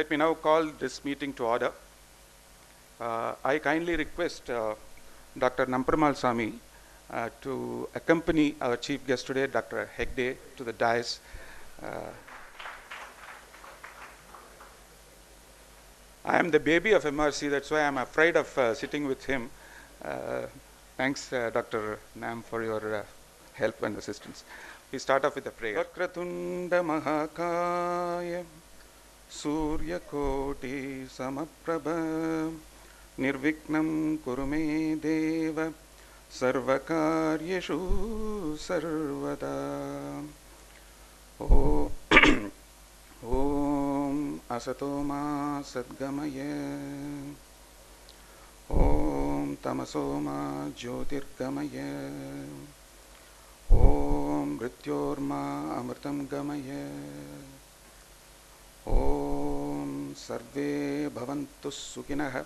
Let me now call this meeting to order. I kindly request Dr. Nampramal Sami to accompany our chief guest today, Dr. Hegde, to the dais. I am the baby of MRC, that's why I'm afraid of sitting with him. Thanks, Dr. Nam, for your help and assistance. We start off with a prayer. Vakratunda Mahakaya Surya Koti Samaprabha Nirviknam Kurume Deva Sarvakaryeshu Sarvada. Om Asatoma Sadgamaya Om Tamasoma Jyotirgamaya Om Mrityorma Amritam Gamaya Om Sarve Bhavantu Sukinaha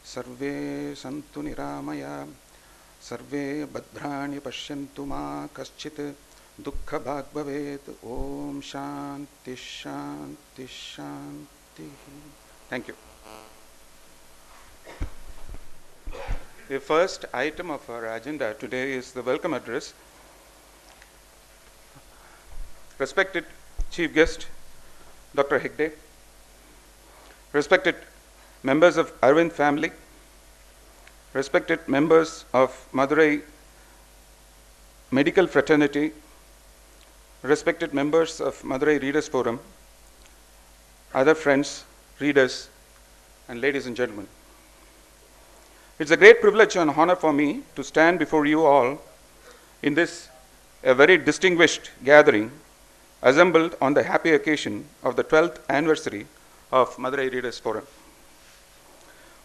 Sarve Santu Niramaya Sarve Bhadrani Pashyantu Ma Kaschit Dukkha Bhag Bhavet. Om Shanti Shanti Shanti. Thank you. The first item of our agenda today is the welcome address. Respected Chief Guest, Dr. Hegde, respected members of Arvind family, respected members of Madurai Medical Fraternity, respected members of Madurai Readers Forum, other friends, readers, and ladies and gentlemen. It's a great privilege and honor for me to stand before you all in this a very distinguished gathering assembled on the happy occasion of the 12th anniversary of Madurai Readers Forum.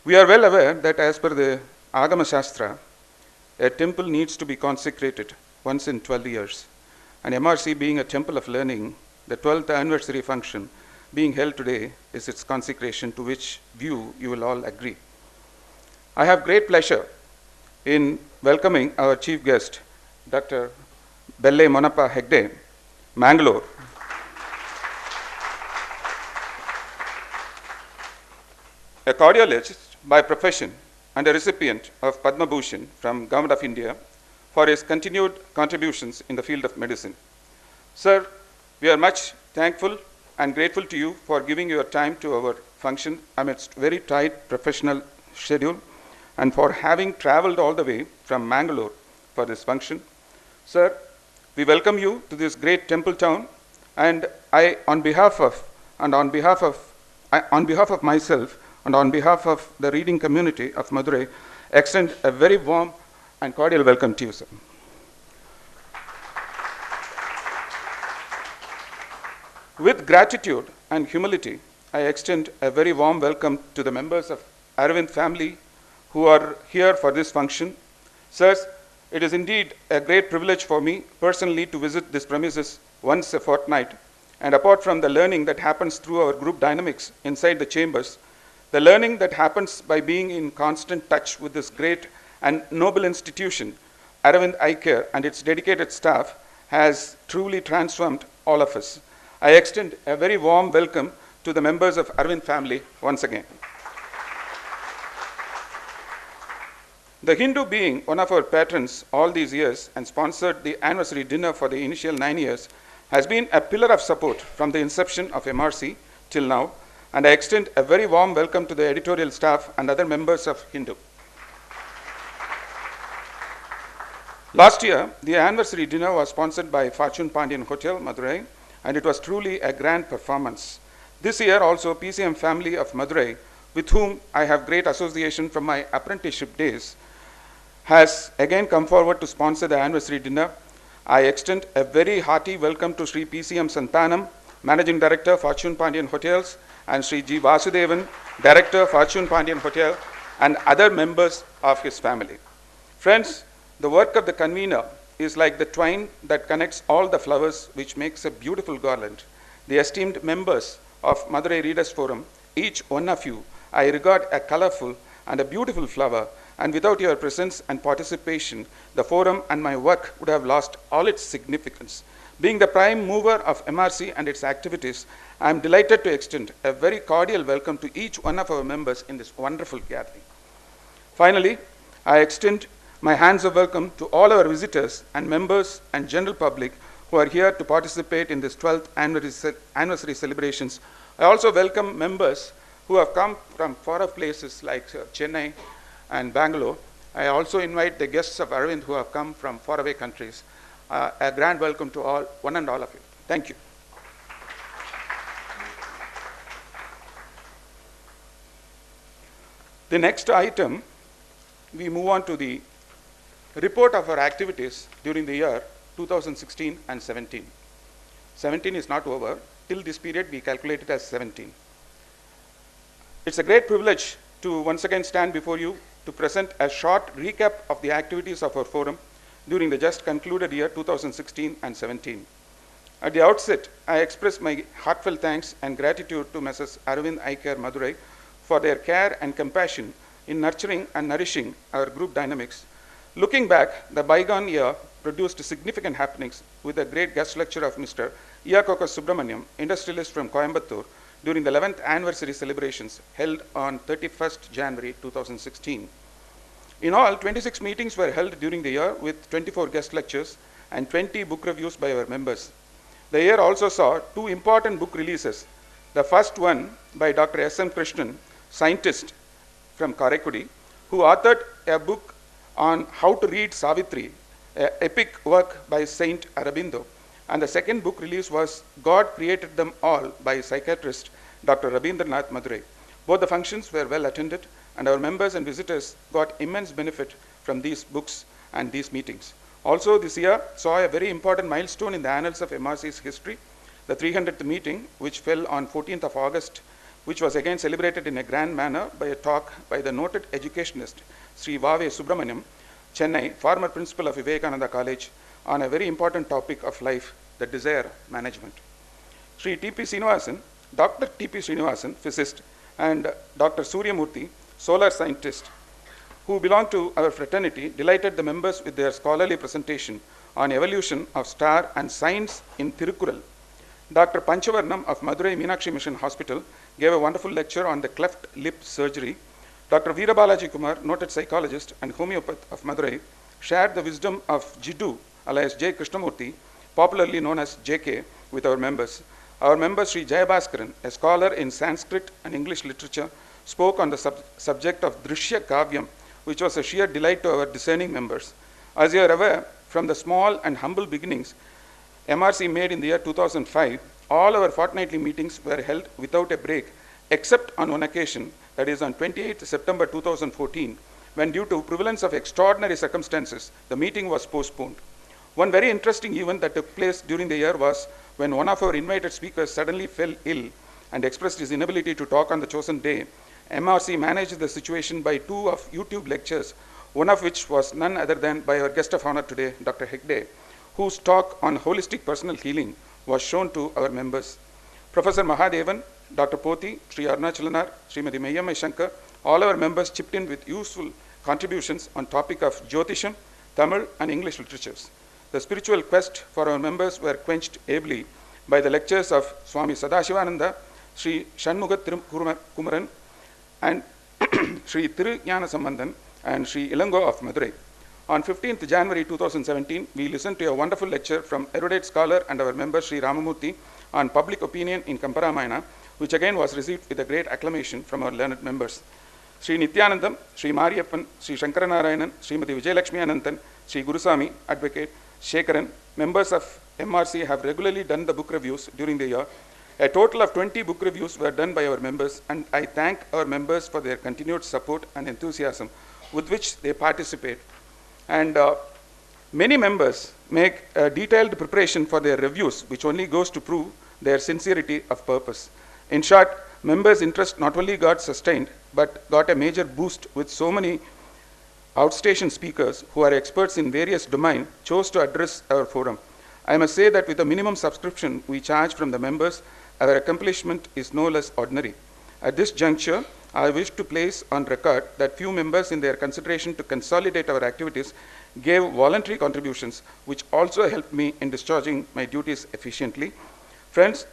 We are well aware that as per the Agama Shastra, a temple needs to be consecrated once in 12 years. And MRC being a temple of learning, the 12th anniversary function being held today is its consecration, to which view you will all agree. I have great pleasure in welcoming our chief guest, Dr. Belle Monappa Hegde, Mangalore. A cardiologist by profession and a recipient of Padma Bhushan from Government of India for his continued contributions in the field of medicine. Sir, we are much thankful and grateful to you for giving your time to our function amidst very tight professional schedule and for having traveled all the way from Mangalore for this function. Sir, we welcome you to this great temple town, and I, on behalf of myself and on behalf of the reading community of Madurai, extend a very warm and cordial welcome to you, sir. With gratitude and humility, I extend a very warm welcome to the members of Arvind family who are here for this function. Sirs, it is indeed a great privilege for me personally to visit this premises once a fortnight, and apart from the learning that happens through our group dynamics inside the chambers, the learning that happens by being in constant touch with this great and noble institution, Aravind Eye Care, and its dedicated staff has truly transformed all of us. I extend a very warm welcome to the members of Arvind family once again. The Hindu, being one of our patrons all these years and sponsored the anniversary dinner for the initial 9 years, has been a pillar of support from the inception of MRC till now, and I extend a very warm welcome to the editorial staff and other members of Hindu. Last year, the anniversary dinner was sponsored by Fortune Pandian Hotel, Madurai, and it was truly a grand performance. This year also, PCM family of Madurai, with whom I have great association from my apprenticeship days, has again come forward to sponsor the anniversary dinner. I extend a very hearty welcome to Sri PCM Santanam, Managing Director, Fortune Pandian Hotels, and Sri G. Vasudevan, Director, Fortune Pandian Hotel, and other members of his family. Friends, the work of the convener is like the twine that connects all the flowers, which makes a beautiful garland. The esteemed members of Madurai Readers Forum, each one of you, I regard a colorful and a beautiful flower, and without your presence and participation, the forum and my work would have lost all its significance. Being the prime mover of MRC and its activities, I am delighted to extend a very cordial welcome to each one of our members in this wonderful gathering. Finally, I extend my hands of welcome to all our visitors and members and general public who are here to participate in this 12th anniversary celebrations. I also welcome members who have come from far-off places like Chennai and Bangalore. I also invite the guests of Arvind who have come from faraway countries. A grand welcome to all, one and all of you. Thank you. The next item, we move on to the report of our activities during the year 2016 and 17. 17 is not over. Till this period, we calculate it as 17. It's a great privilege to once again stand before you to present a short recap of the activities of our forum during the just concluded year 2016 and 17. At the outset, I express my heartfelt thanks and gratitude to Messrs. Arvind Eye Care Madurai for their care and compassion in nurturing and nourishing our group dynamics. Looking back, the bygone year produced significant happenings with a great guest lecture of Mr. Iyakoko Subramaniam, industrialist from Coimbatore, during the 11th anniversary celebrations held on 31st January 2016. In all, 26 meetings were held during the year with 24 guest lectures and 20 book reviews by our members. The year also saw 2 important book releases. The first one by Dr. S. M. Krishnan, scientist from Karaikudi, who authored a book on how to read Savitri, an epic work by Saint Aurobindo. And the second book release was God Created Them All by psychiatrist Dr. Rabindranath Madurai. Both the functions were well attended, and our members and visitors got immense benefit from these books and these meetings. Also, this year saw a very important milestone in the annals of MRC's history, the 300th meeting, which fell on 14th of August, which was again celebrated in a grand manner by a talk by the noted educationist Sri Vave Subramaniam, Chennai, former principal of Vivekananda College, on a very important topic of life, the desire management. Sri T.P. Srinivasan, Dr. T.P. Srinivasan, physicist, and Dr. Suryamurthy, solar scientist, who belong to our fraternity, delighted the members with their scholarly presentation on evolution of star and science in Thirukural. Dr. Panchavarnam of Madurai Meenakshi Mission Hospital gave a wonderful lecture on the cleft lip surgery. Dr. Veerabalaji Kumar, noted psychologist and homeopath of Madurai, shared the wisdom of Jiddu, alias J. Krishnamurthy, popularly known as JK, with our members. Our member Sri Jayabhaskaran, a scholar in Sanskrit and English literature, spoke on the subject of Drishya Kavyam, which was a sheer delight to our discerning members. As you are aware, from the small and humble beginnings MRC made in the year 2005, all our fortnightly meetings were held without a break, except on one occasion, that is on 28th September 2014, when due to prevalence of extraordinary circumstances, the meeting was postponed. One very interesting event that took place during the year was when one of our invited speakers suddenly fell ill and expressed his inability to talk on the chosen day. MRC managed the situation by 2 of YouTube lectures, one of which was none other than by our guest of honor today, Dr. Hegde, whose talk on holistic personal healing was shown to our members. Professor Mahadevan, Dr. Poti, Sri Arunachalanar, Srimati Meyyamai Shankar, all our members chipped in with useful contributions on topic of Jyotisham, Tamil and English literatures. The spiritual quest for our members were quenched ably by the lectures of Swami Sadashivananda, Sri Shanmuga Kumaran, and Sri Thirugnana Sambandhan and Sri Ilango of Madurai. On 15th January 2017, we listened to a wonderful lecture from erudite scholar and our member Sri Ramamurthy on public opinion in Kamparamayana, which again was received with a great acclamation from our learned members. Sri Nityanandam, Sri Mariyappan, Sri Shankaranarayanan, Srimati Vijayalakshmi Ananthan, Sri Gurusami, Advocate, Shekaran, members of MRC have regularly done the book reviews during the year. A total of 20 book reviews were done by our members, and I thank our members for their continued support and enthusiasm with which they participate. And many members make a detailed preparation for their reviews, which only goes to prove their sincerity of purpose. In short, members' interest not only got sustained, but got a major boost with so many outstation speakers who are experts in various domains chose to address our forum. I must say that with the minimum subscription we charge from the members, our accomplishment is no less ordinary. At this juncture, I wish to place on record that few members in their consideration to consolidate our activities gave voluntary contributions, which also helped me in discharging my duties efficiently. Friends,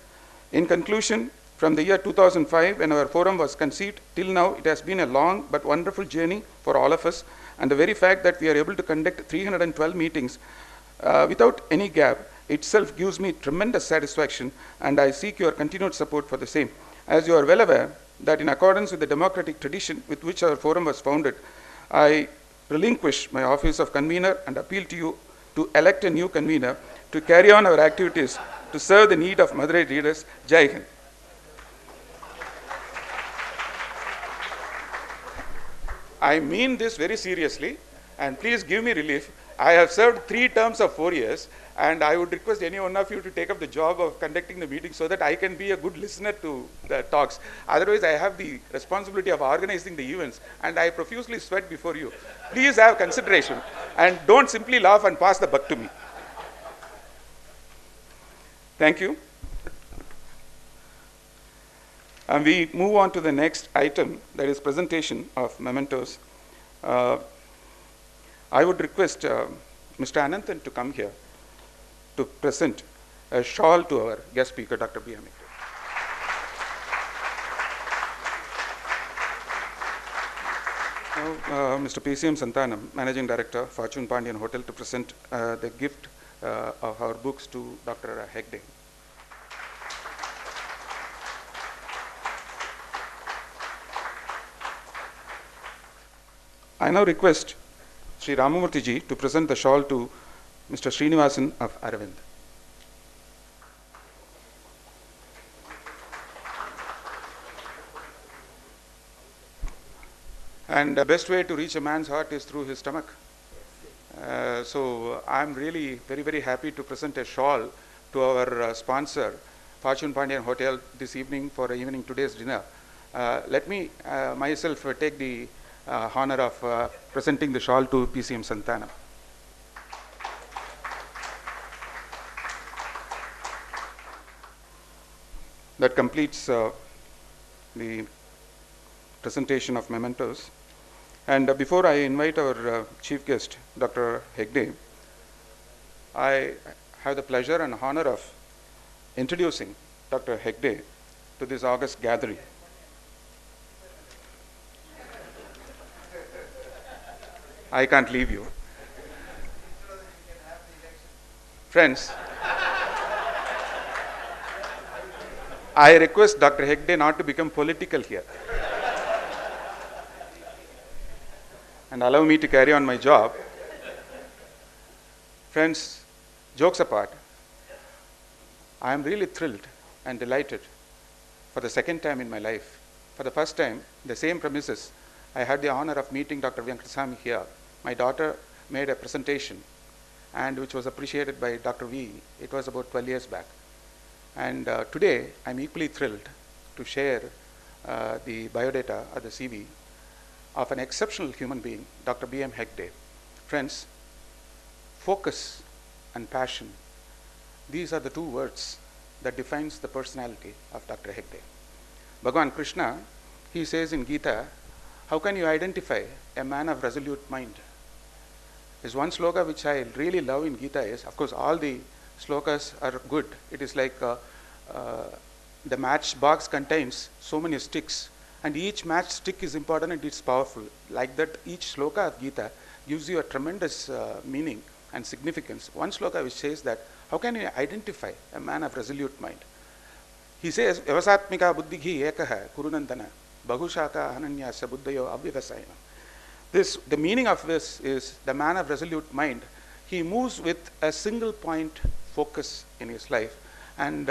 in conclusion, from the year 2005, when our forum was conceived, till now, it has been a long but wonderful journey for all of us, and the very fact that we are able to conduct 312 meetings without any gap itself gives me tremendous satisfaction, and I seek your continued support for the same. As you are well aware, that in accordance with the democratic tradition with which our forum was founded, I relinquish my office of convener and appeal to you to elect a new convener to carry on our activities to serve the need of Madurai readers. Jai Hind. I mean this very seriously, and please give me relief. I have served 3 terms of 4 years, and I would request any one of you to take up the job of conducting the meeting so that I can be a good listener to the talks. Otherwise, I have the responsibility of organizing the events, and I profusely sweat before you. Please have consideration, and don't simply laugh and pass the buck to me. Thank you. And we move on to the next item, that is presentation of mementos. I would request Mr. Ananthan to come here to present a shawl to our guest speaker, Dr. B. M. Now, Mr. PCM Santhanam, Managing Director, Fortune-Pandian Hotel, to present the gift of our books to Dr. Hegde. I now request Sri Ramamurthy ji to present the shawl to Mr. Srinivasan of Aravind. And the best way to reach a man's heart is through his stomach. So I'm really very, very happy to present a shawl to our sponsor, Fortune-Pandian Hotel, this evening for evening today's dinner. Let me myself take the honor of presenting the shawl to PCM Santhanam. That completes the presentation of mementos. And before I invite our chief guest, Dr. Hegde, I have the pleasure and honor of introducing Dr. Hegde to this august gathering. I can't leave you. Friends, I request Dr. Hegde not to become political here and allow me to carry on my job. Friends, jokes apart, I am really thrilled and delighted for the second time in my life. For the first time, the same premises, I had the honor of meeting Dr. Venkateswamy here. My daughter made a presentation, and which was appreciated by Dr. V. It was about 12 years back. And today, I'm equally thrilled to share the biodata or the CV of an exceptional human being, Dr. B. M. Hegde. Friends, focus and passion, these are the 2 words that defines the personality of Dr. Hegde. Bhagavan Krishna, he says in Gita, how can you identify a man of resolute mind? There's one sloka which I really love in Gita is, of course, all the slokas are good. It is like the matchbox contains so many sticks, and each matchstick is important and it's powerful. Like that, each sloka of Gita gives you a tremendous meaning and significance. One sloka which says that, how can you identify a man of resolute mind? He says, Vyavasatmika buddhihi ekaha kurunandana bahushaka hananyasa buddhayo avyavasayana. The meaning of this is the man of resolute mind. He moves with a single point focus in his life. And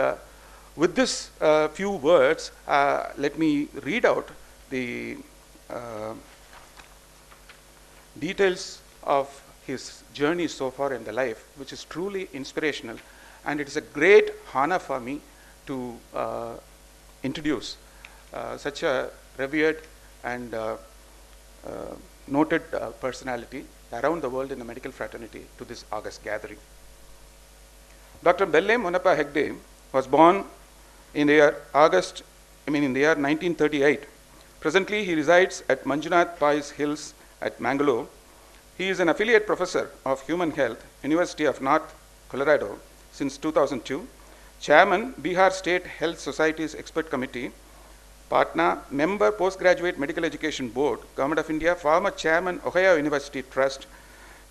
with this few words, let me read out the details of his journey so far in the life, which is truly inspirational. And it is a great honor for me to introduce such a revered and noted personality around the world in the medical fraternity to this august gathering. Dr. Belle Munappa Hegde was born in the year 1938 Presently, he resides at Manjunath Pais Hills at Mangalore. He is an affiliate professor of Human Health, University of North Colorado since 2002, Chairman, Bihar State Health Society's Expert Committee, Patna, Member Postgraduate Medical Education Board, Government of India, former Chairman, Ohio University Trust,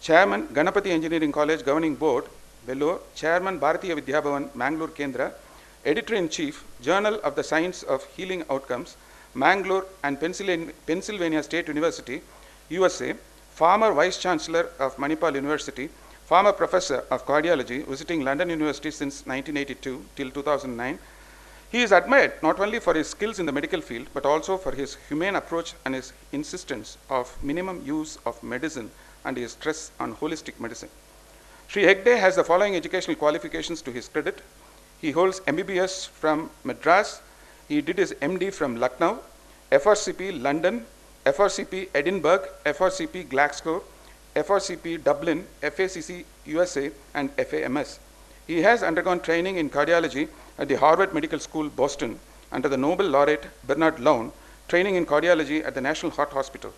Chairman, Ganapati Engineering College Governing Board, Vellore, Chairman, Bharatiya Vidya Bhavan, Mangalore Kendra, Editor-in-Chief, Journal of the Science of Healing Outcomes, Mangalore and Pennsylvania State University, USA, former Vice Chancellor of Manipal University, former Professor of Cardiology, visiting London University since 1982 till 2009. He is admired not only for his skills in the medical field, but also for his humane approach and his insistence of minimum use of medicine and his stress on holistic medicine. Sri Hegde has the following educational qualifications to his credit. He holds MBBS from Madras. He did his MD from Lucknow, FRCP London, FRCP Edinburgh, FRCP Glasgow, FRCP Dublin, FACC USA, and FAMS. He has undergone training in cardiology at the Harvard Medical School, Boston, under the Nobel laureate Bernard Lown, training in cardiology at the National Heart Hospital,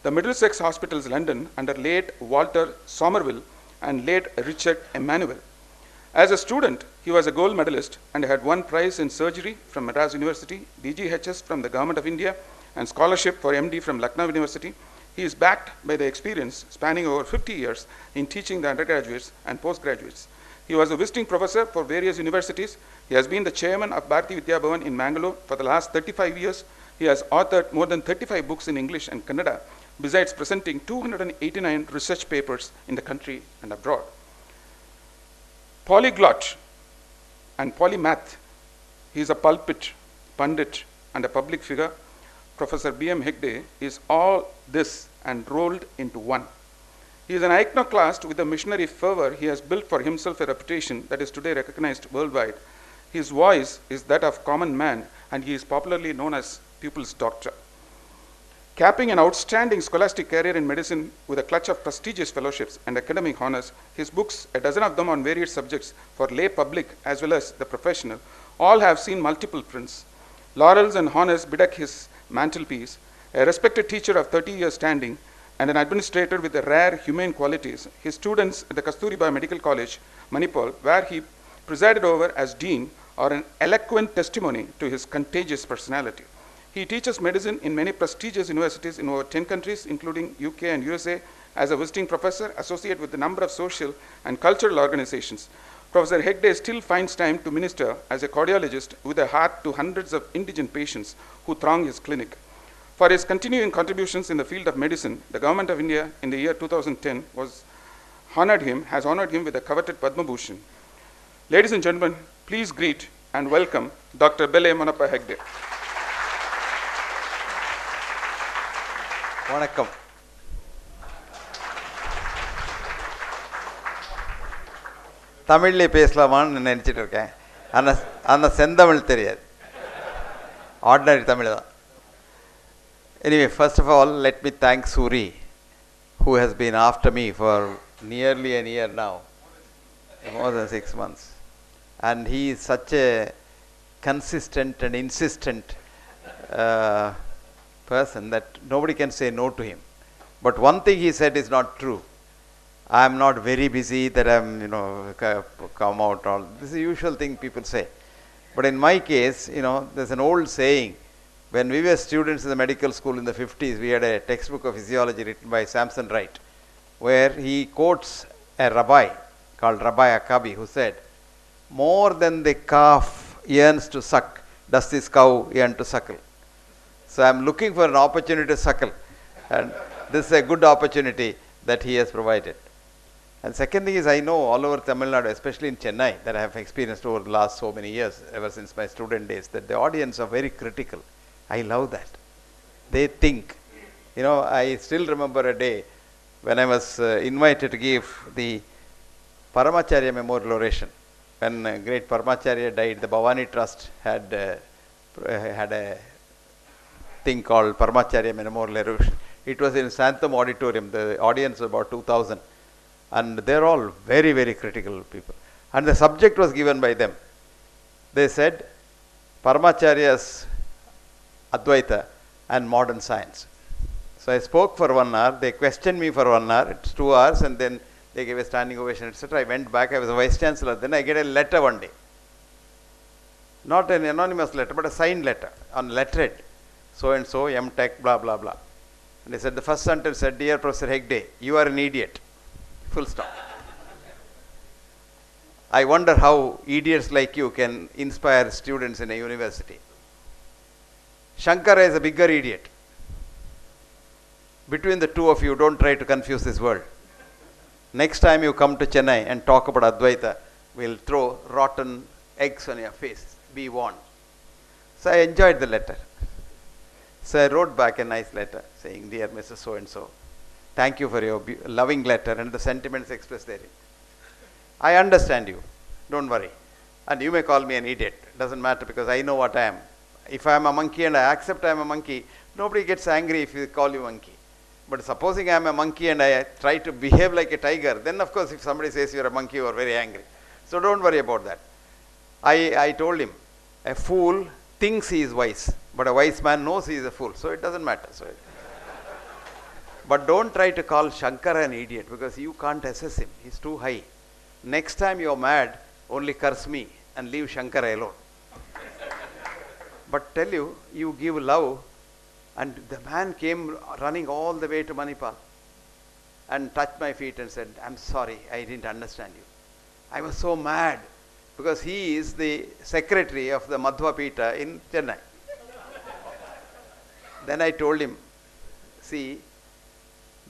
the Middlesex Hospitals, London, under late Walter Somerville and late Richard Emanuel. As a student, he was a gold medalist and had won prize in surgery from Madras University, BGHS from the Government of India, and scholarship for MD from Lucknow University. He is backed by the experience spanning over 50 years in teaching the undergraduates and postgraduates. He was a visiting professor for various universities. He has been the chairman of Bharati Vidya Bhavan in Mangalore for the last 35 years. He has authored more than 35 books in English and Kannada, besides presenting 289 research papers in the country and abroad. Polyglot and polymath. He is a pulpit, pundit, and a public figure. Professor B.M. Hegde is all this and rolled into one. He is an iconoclast with a missionary fervor. He has built for himself a reputation that is today recognized worldwide. His voice is that of common man, and he is popularly known as People's Doctor. Capping an outstanding scholastic career in medicine with a clutch of prestigious fellowships and academic honors, his books, a dozen of them on various subjects for lay public as well as the professional, all have seen multiple prints. Laurels and honors bedeck his mantelpiece. A respected teacher of 30 years standing and an administrator with the rare humane qualities, his students at the Kasturiba Medical College, Manipal, where he presided over as dean, are an eloquent testimony to his contagious personality. He teaches medicine in many prestigious universities in over 10 countries, including UK and USA, as a visiting professor, associate with a number of social and cultural organizations. Professor Hegde still finds time to minister as a cardiologist with a heart to hundreds of indigent patients who throng his clinic. For his continuing contributions in the field of medicine, the Government of India in the year 2010 has honored him with the coveted Padma Bhushan. Ladies and gentlemen, please greet and welcome Dr. Bele Monappa Hegde. வணக்கம். தமிழ்லே பேசலாமான்னு நினச்சிட்டு இருக்கேன். அந்த செந்தமிழ் தெரியாது, ordinary Tamil தான். Anyway, first of all, let me thank Suri, who has been after me for nearly a year now, more than 6 months. And he is such a consistent and insistent person that nobody can say no to him. But one thing he said is not true. I am not very busy, that I am, come out. All this is the usual thing people say. But in my case, there's an old saying. When we were students in the medical school in the 50s, we had a textbook of physiology written by Samson Wright, where he quotes a rabbi called Rabbi Akabi, who said, "More than the calf yearns to suck, does this cow yearn to suckle." So I am looking for an opportunity to suckle, and this is a good opportunity that he has provided. And second thing is, I know all over Tamil Nadu, especially in Chennai, that I have experienced over the last so many years, ever since my student days, that the audience are very critical. I love that. They think. I still remember a day when I was invited to give the Paramacharya Memorial Oration. When great Paramacharya died, the Bhavani Trust had a thing called Paramacharya Memorial Oration. It was in Santham Auditorium. The audience was about 2,000. And they're all very, very critical people. And the subject was given by them. They said, Paramacharya's Advaita and modern science. So I spoke for 1 hour. They questioned me for 1 hour. It's 2 hours, and then they gave a standing ovation, etc. I went back. I was a vice chancellor. Then I get a letter one day. Not an anonymous letter, but a signed letter on letterhead. So and so, M Tech, blah, blah, blah. And they said, the first sentence said, Dear Professor Hegde, you are an idiot. Full stop. I wonder how idiots like you can inspire students in a university. Shankara is a bigger idiot. Between the two of you, don't try to confuse this world. Next time you come to Chennai and talk about Advaita, we'll throw rotten eggs on your face. Be warned. So I enjoyed the letter. So I wrote back a nice letter saying, Dear Mrs. So-and-so, thank you for your loving letter and the sentiments expressed therein. I understand you. Don't worry. And you may call me an idiot. Doesn't matter because I know what I am. If I am a monkey and I accept I am a monkey, nobody gets angry if you call you monkey. But supposing I am a monkey and I try to behave like a tiger, then of course if somebody says you are a monkey, you are very angry. So don't worry about that. I told him, a fool thinks he is wise, but a wise man knows he is a fool. So it doesn't matter. But don't try to call Shankara an idiot because you can't assess him. He's too high. Next time you're mad, only curse me and leave Shankara alone. But tell you, you give love. And the man came running all the way to Manipal and touched my feet and said, I'm sorry, I didn't understand you. I was so mad because he is the secretary of the Madhva Pita in Chennai. Then I told him, see,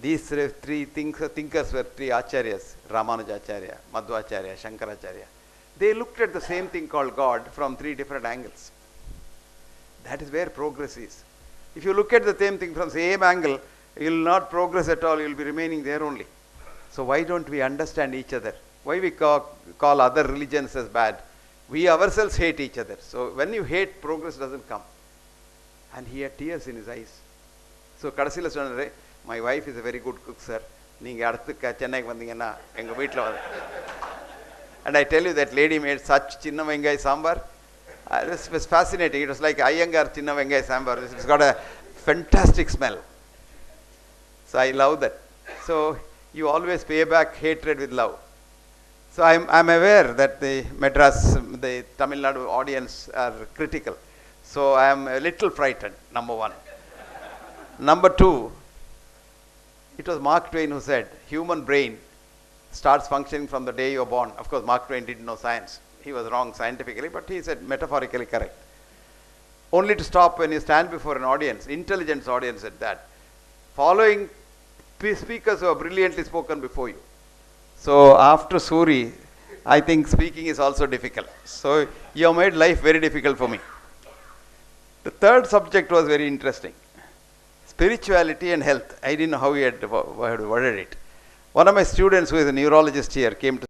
these three thinkers were three acharyas, Ramanujacharya, Madhvacharya, Shankaracharya. They looked at the same thing called God from 3 different angles. That is where progress is. If you look at the same thing from the same angle, you will not progress at all, you will be remaining there only. So why don't we understand each other? Why we call other religions as bad? We ourselves hate each other. So when you hate, progress doesn't come. And he had tears in his eyes. So kadasila sonare, my wife is a very good cook, sir. Neenga aduthu Chennai vandinga enga veetla. And I tell you that lady made such chinna vengai sambar. This was fascinating. It was like Iyengar Chinna Vengai Sambar. It's got a fantastic smell. So I love that. So you always pay back hatred with love. So I'm aware that the Madras, the Tamil Nadu audience are critical. So I am a little frightened, number one. Number two, it was Mark Twain who said, human brain starts functioning from the day you're born. Of course, Mark Twain didn't know science. He was wrong scientifically, but he said metaphorically correct. Only to stop when you stand before an audience, intelligence audience at that, following speakers who have brilliantly spoken before you. So after Suri, I think speaking is also difficult. So you have made life very difficult for me. The third subject was very interesting. Spirituality and health. I didn't know how he had worded it. One of my students who is a neurologist here came to